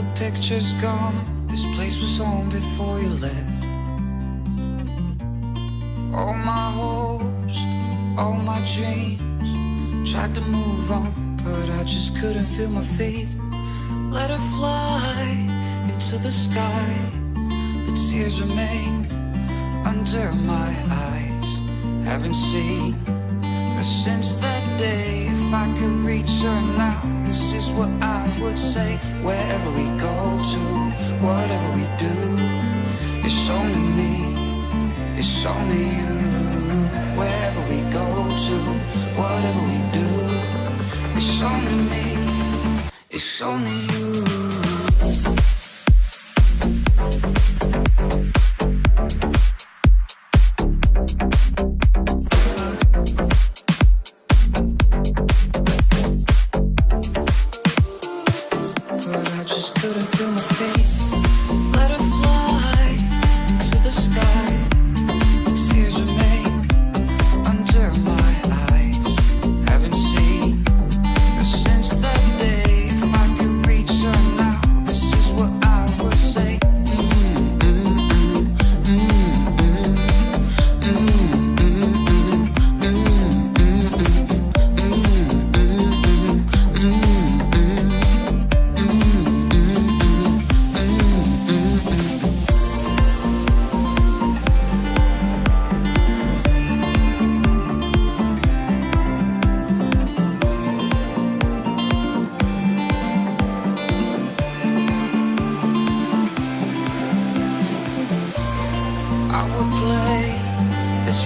the picture's gone. This place was home before you left. All my hopes, all my dreams, tried to move on, but I just couldn't feel my feet. Let her fly into the sky, but tears remain under my eyes. Haven't seen her since that day. If I could reach her now, this is what I would say. Wherever we go to, whatever we do, it's only me, it's only you. Wherever we go to, whatever we do, it's only me, it's only you.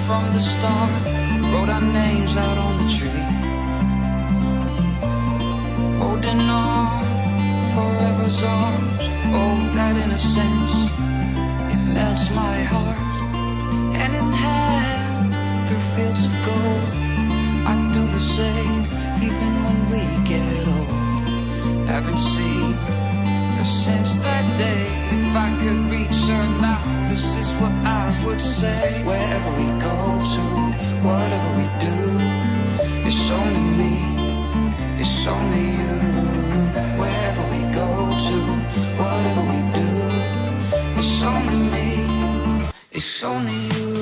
From the start, wrote our names out on the tree, holding on forever's arms. Oh, that innocence, it melts my heart. Hand in hand through fields of gold, I'd do the same even when we get old. Haven't seen her since that day. If I could reach her now, this is what I would say. Wherever we go to, whatever we do, it's only me, it's only you. Wherever we go to, whatever we do, it's only me, it's only you.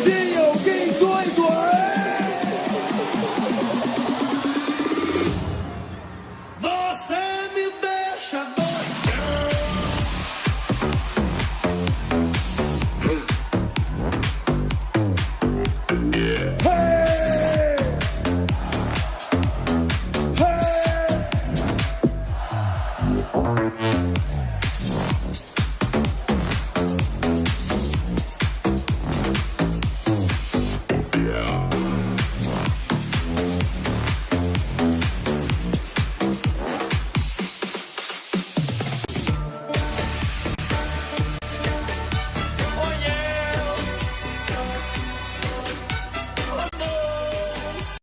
Tem alguém doido aí? Você me deixa doidão. Hey! Hey!